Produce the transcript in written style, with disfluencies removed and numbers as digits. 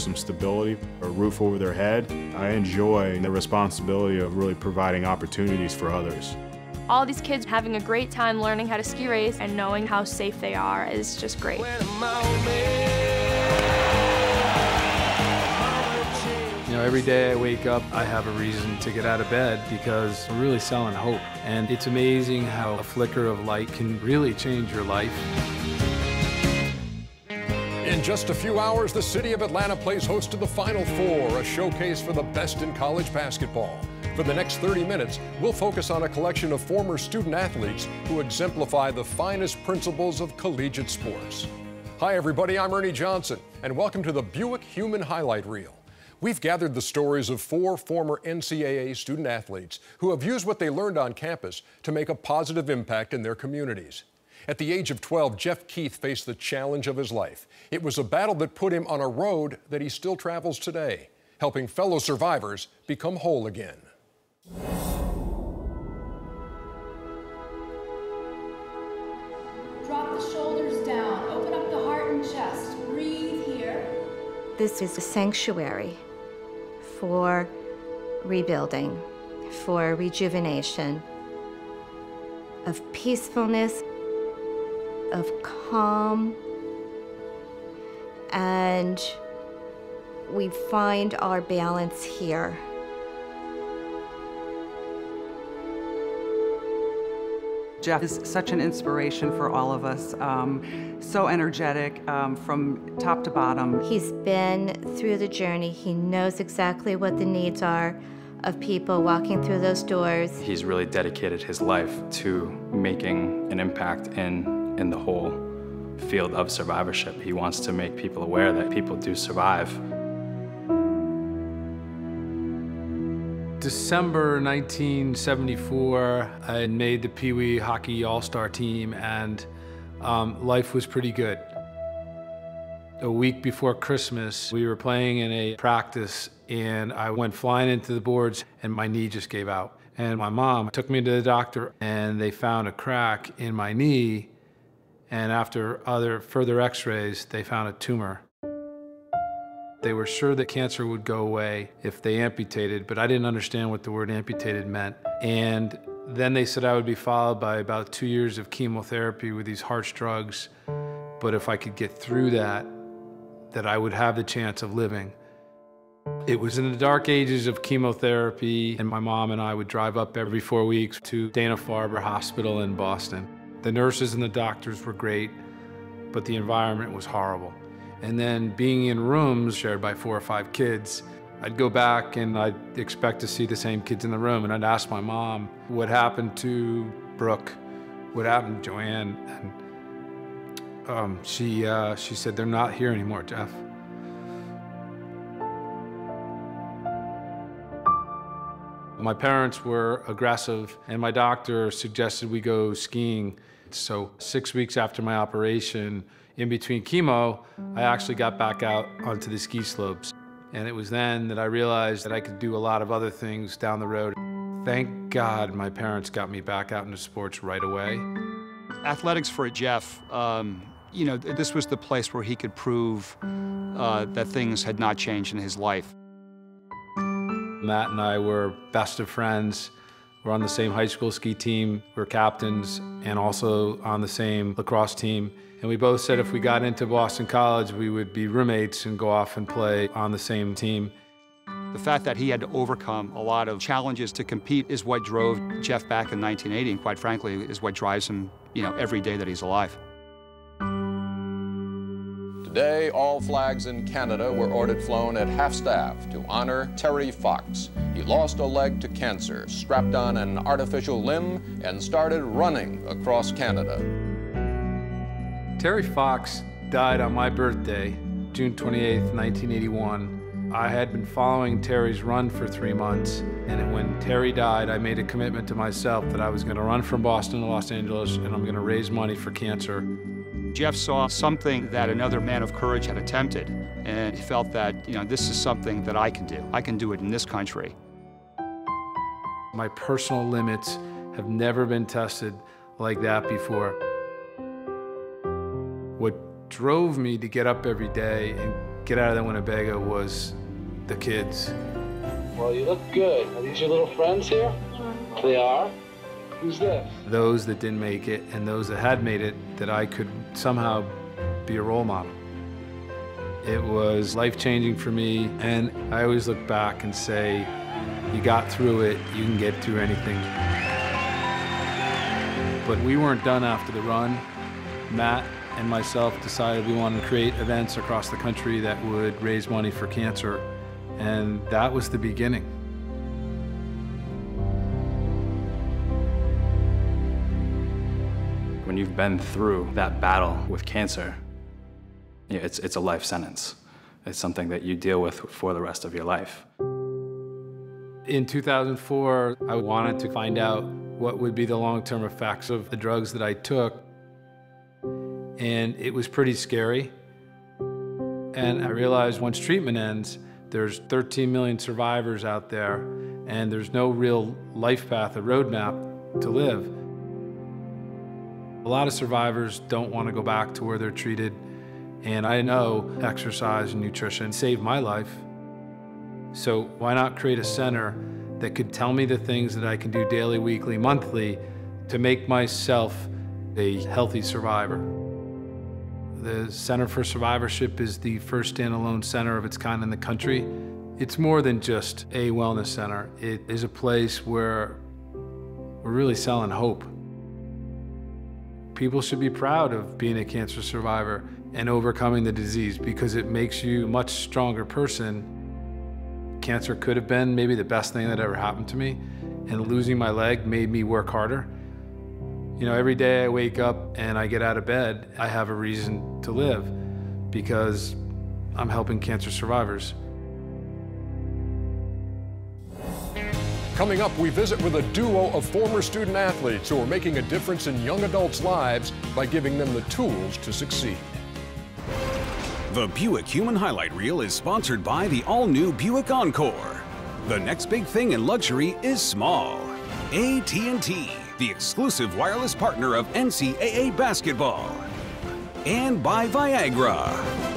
some stability, a roof over their head. I enjoy the responsibility of really providing opportunities for others. All these kids having a great time learning how to ski race and knowing how safe they are is just great. You know, every day I wake up, I have a reason to get out of bed because we're really selling hope. And it's amazing how a flicker of light can really change your life. In just a few hours, the city of Atlanta plays host to the Final Four, a showcase for the best in college basketball. For the next 30 minutes, we'll focus on a collection of former student athletes who exemplify the finest principles of collegiate sports. Hi, everybody, I'm Ernie Johnson, and welcome to the Buick Human Highlight Reel. We've gathered the stories of 4 former NCAA student athletes who have used what they learned on campus to make a positive impact in their communities. At the age of 12, Jeff Keith faced the challenge of his life. It was a battle that put him on a road that he still travels today, helping fellow survivors become whole again. Drop the shoulders down, open up the heart and chest, breathe here. This is a sanctuary for rebuilding, for rejuvenation, of peacefulness, of calm, and we find our balance here. Jeff is such an inspiration for all of us, so energetic from top to bottom. He's been through the journey. He knows exactly what the needs are of people walking through those doors. He's really dedicated his life to making an impact in the whole field of survivorship. He wants to make people aware that people do survive. December 1974, I had made the Pee Wee Hockey All-Star team, and life was pretty good. A week before Christmas, we were playing in a practice, and I went flying into the boards, and my knee just gave out. And my mom took me to the doctor, and they found a crack in my knee, and after further x-rays, they found a tumor. They were sure that cancer would go away if they amputated, but I didn't understand what the word amputated meant. And then they said I would be followed by about 2 years of chemotherapy with these harsh drugs, but if I could get through that I would have the chance of living. It was in the dark ages of chemotherapy, and my mom and I would drive up every 4 weeks to Dana-Farber Hospital in Boston. The nurses and the doctors were great, but the environment was horrible. And then being in rooms shared by 4 or 5 kids, I'd go back and I'd expect to see the same kids in the room, and I'd ask my mom what happened to Brooke, what happened to Joanne, and she said, "They're not here anymore, Jeff." My parents were aggressive, and my doctor suggested we go skiing. So 6 weeks after my operation, in between chemo, I actually got back out onto the ski slopes. And it was then that I realized that I could do a lot of other things down the road. Thank God my parents got me back out into sports right away. Athletics for Jeff, you know, this was the place where he could prove that things had not changed in his life. Matt and I were best of friends. We're on the same high school ski team. We're captains and also on the same lacrosse team. And we both said if we got into Boston College, we would be roommates and go off and play on the same team. The fact that he had to overcome a lot of challenges to compete is what drove Jeff back in 1980, and quite frankly, is what drives him, you know, every day that he's alive. Today, all flags in Canada were ordered flown at half-staff to honor Terry Fox. He lost a leg to cancer, strapped on an artificial limb, and started running across Canada. Terry Fox died on my birthday, June 28th, 1981. I had been following Terry's run for 3 months, and when Terry died, I made a commitment to myself that I was going to run from Boston to Los Angeles, and I'm going to raise money for cancer. Jeff saw something that another man of courage had attempted, and he felt that, you know, this is something that I can do. I can do it in this country. My personal limits have never been tested like that before. What drove me to get up every day and get out of the Winnebago was the kids. Well, you look good. Are these your little friends here? They are? Who's this? Those that didn't make it and those that had made it, that I could somehow be a role model. It was life-changing for me, and I always look back and say, you got through it, you can get through anything. But we weren't done after the run. Matt and myself decided we wanted to create events across the country that would raise money for cancer, and that was the beginning. When you've been through that battle with cancer, it's a life sentence. It's something that you deal with for the rest of your life. In 2004, I wanted to find out what would be the long-term effects of the drugs that I took. And it was pretty scary. And I realized once treatment ends, there's 13 million survivors out there, and there's no real life path, a roadmap to live. A lot of survivors don't want to go back to where they're treated, and I know exercise and nutrition saved my life. So why not create a center that could tell me the things that I can do daily, weekly, monthly to make myself a healthy survivor? The Center for Survivorship is the first standalone center of its kind in the country. It's more than just a wellness center. It is a place where we're really selling hope. People should be proud of being a cancer survivor and overcoming the disease because it makes you a much stronger person. Cancer could have been maybe the best thing that ever happened to me, and losing my leg made me work harder. You know, every day I wake up and I get out of bed, I have a reason to live because I'm helping cancer survivors. Coming up, we visit with a duo of former student athletes who are making a difference in young adults' lives by giving them the tools to succeed. The Buick Human Highlight Reel is sponsored by the all-new Buick Encore. The next big thing in luxury is small. AT&T, the exclusive wireless partner of NCAA basketball. And by Viagra.